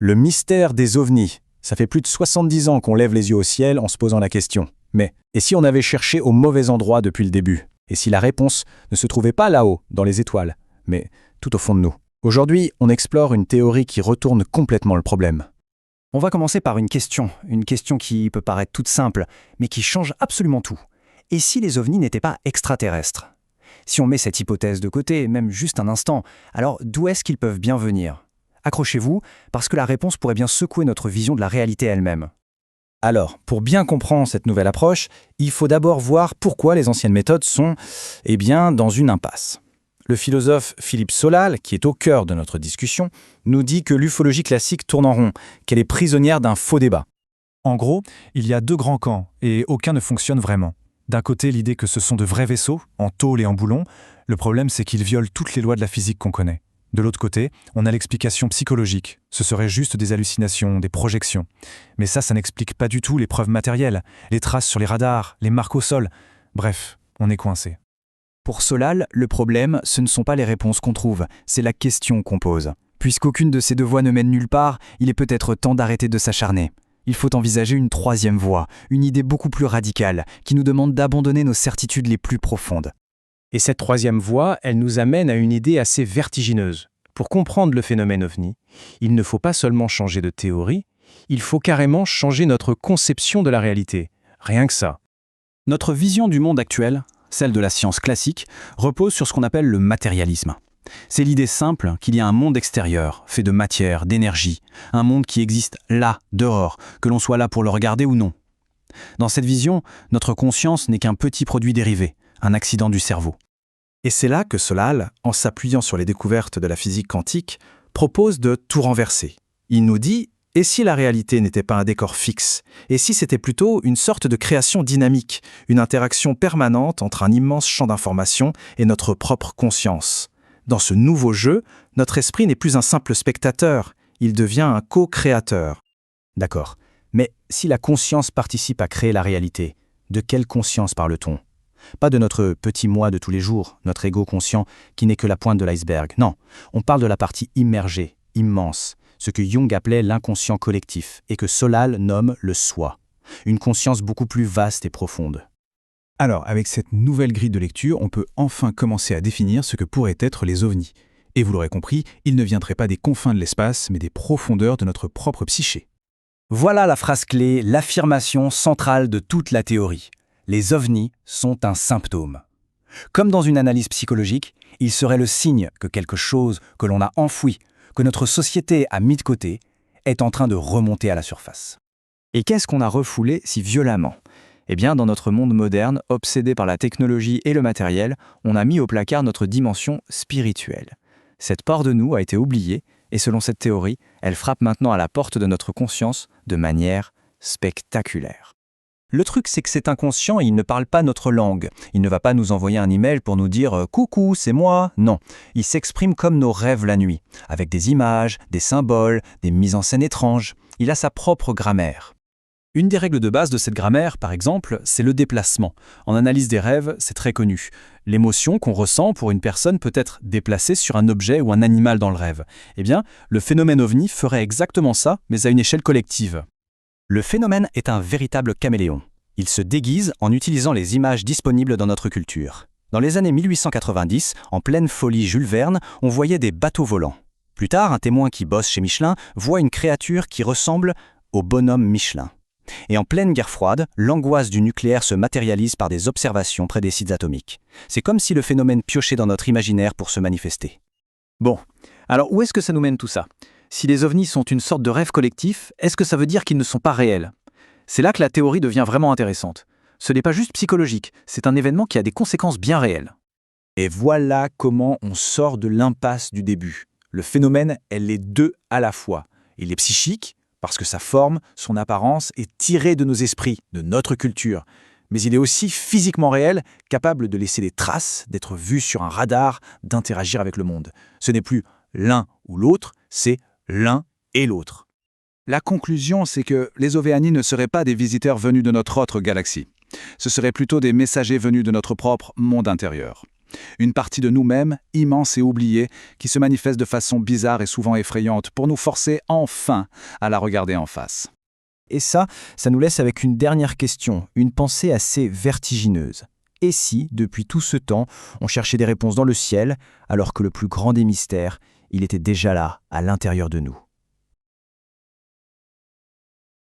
Le mystère des ovnis. Ça fait plus de 70 ans qu'on lève les yeux au ciel en se posant la question. Mais, et si on avait cherché au mauvais endroit depuis le début? Et si la réponse ne se trouvait pas là-haut, dans les étoiles, mais tout au fond de nous? Aujourd'hui, on explore une théorie qui retourne complètement le problème. On va commencer par une question qui peut paraître toute simple, mais qui change absolument tout. Et si les ovnis n'étaient pas extraterrestres? Si on met cette hypothèse de côté, même juste un instant, alors d'où est-ce qu'ils peuvent bien venir? Accrochez-vous, parce que la réponse pourrait bien secouer notre vision de la réalité elle-même. Alors, pour bien comprendre cette nouvelle approche, il faut d'abord voir pourquoi les anciennes méthodes sont, dans une impasse. Le philosophe Philippe Solal, qui est au cœur de notre discussion, nous dit que l'ufologie classique tourne en rond, qu'elle est prisonnière d'un faux débat. En gros, il y a deux grands camps, et aucun ne fonctionne vraiment. D'un côté, l'idée que ce sont de vrais vaisseaux, en tôle et en boulon. Le problème, c'est qu'ils violent toutes les lois de la physique qu'on connaît. De l'autre côté, on a l'explication psychologique. Ce serait juste des hallucinations, des projections. Mais ça n'explique pas du tout les preuves matérielles, les traces sur les radars, les marques au sol. Bref, on est coincé. Pour Solal, le problème, ce ne sont pas les réponses qu'on trouve, c'est la question qu'on pose. Puisqu'aucune de ces deux voies ne mène nulle part, il est peut-être temps d'arrêter de s'acharner. Il faut envisager une troisième voie, une idée beaucoup plus radicale, qui nous demande d'abandonner nos certitudes les plus profondes. Et cette troisième voie, elle nous amène à une idée assez vertigineuse. Pour comprendre le phénomène ovni, il ne faut pas seulement changer de théorie, il faut carrément changer notre conception de la réalité. Rien que ça. Notre vision du monde actuel, celle de la science classique, repose sur ce qu'on appelle le matérialisme. C'est l'idée simple qu'il y a un monde extérieur, fait de matière, d'énergie, un monde qui existe là, dehors, que l'on soit là pour le regarder ou non. Dans cette vision, notre conscience n'est qu'un petit produit dérivé, un accident du cerveau. Et c'est là que Solal, en s'appuyant sur les découvertes de la physique quantique, propose de tout renverser. Il nous dit « Et si la réalité n'était pas un décor fixe? Et si c'était plutôt une sorte de création dynamique, une interaction permanente entre un immense champ d'information et notre propre conscience? Dans ce nouveau jeu, notre esprit n'est plus un simple spectateur, il devient un co-créateur. » D'accord, mais si la conscience participe à créer la réalité, de quelle conscience parle-t-on? Pas de notre petit moi de tous les jours, notre ego conscient qui n'est que la pointe de l'iceberg. Non, on parle de la partie immergée, immense, ce que Jung appelait l'inconscient collectif et que Solal nomme le soi. Une conscience beaucoup plus vaste et profonde. Alors, avec cette nouvelle grille de lecture, on peut enfin commencer à définir ce que pourraient être les ovnis. Et vous l'aurez compris, ils ne viendraient pas des confins de l'espace, mais des profondeurs de notre propre psyché. Voilà la phrase clé, l'affirmation centrale de toute la théorie. Les ovnis sont un symptôme. Comme dans une analyse psychologique, il serait le signe que quelque chose que l'on a enfoui, que notre société a mis de côté, est en train de remonter à la surface. Et qu'est-ce qu'on a refoulé si violemment? Eh bien, dans notre monde moderne, obsédé par la technologie et le matériel, on a mis au placard notre dimension spirituelle. Cette part de nous a été oubliée, et selon cette théorie, elle frappe maintenant à la porte de notre conscience de manière spectaculaire. Le truc, c'est que cet inconscient, il ne parle pas notre langue. Il ne va pas nous envoyer un email pour nous dire « Coucou, c'est moi ». Non, il s'exprime comme nos rêves la nuit, avec des images, des symboles, des mises en scène étranges. Il a sa propre grammaire. Une des règles de base de cette grammaire, par exemple, c'est le déplacement. En analyse des rêves, c'est très connu. L'émotion qu'on ressent pour une personne peut être déplacée sur un objet ou un animal dans le rêve. Eh bien, le phénomène ovni ferait exactement ça, mais à une échelle collective. Le phénomène est un véritable caméléon. Il se déguise en utilisant les images disponibles dans notre culture. Dans les années 1890, en pleine folie Jules Verne, on voyait des bateaux volants. Plus tard, un témoin qui bosse chez Michelin voit une créature qui ressemble au bonhomme Michelin. Et en pleine guerre froide, l'angoisse du nucléaire se matérialise par des observations près des sites atomiques. C'est comme si le phénomène piochait dans notre imaginaire pour se manifester. Bon, alors où est-ce que ça nous mène tout ça? Si les ovnis sont une sorte de rêve collectif, est-ce que ça veut dire qu'ils ne sont pas réels? C'est là que la théorie devient vraiment intéressante. Ce n'est pas juste psychologique, c'est un événement qui a des conséquences bien réelles. Et voilà comment on sort de l'impasse du début. Le phénomène est les deux à la fois. Il est psychique, parce que sa forme, son apparence est tirée de nos esprits, de notre culture. Mais il est aussi physiquement réel, capable de laisser des traces, d'être vu sur un radar, d'interagir avec le monde. Ce n'est plus l'un ou l'autre, c'est l'un et l'autre. La conclusion, c'est que les Ovéanis ne seraient pas des visiteurs venus de notre autre galaxie. Ce seraient plutôt des messagers venus de notre propre monde intérieur. Une partie de nous-mêmes, immense et oubliée, qui se manifeste de façon bizarre et souvent effrayante pour nous forcer enfin à la regarder en face. Et ça nous laisse avec une dernière question, une pensée assez vertigineuse. Et si, depuis tout ce temps, on cherchait des réponses dans le ciel, alors que le plus grand des mystères, il était déjà là, à l'intérieur de nous ?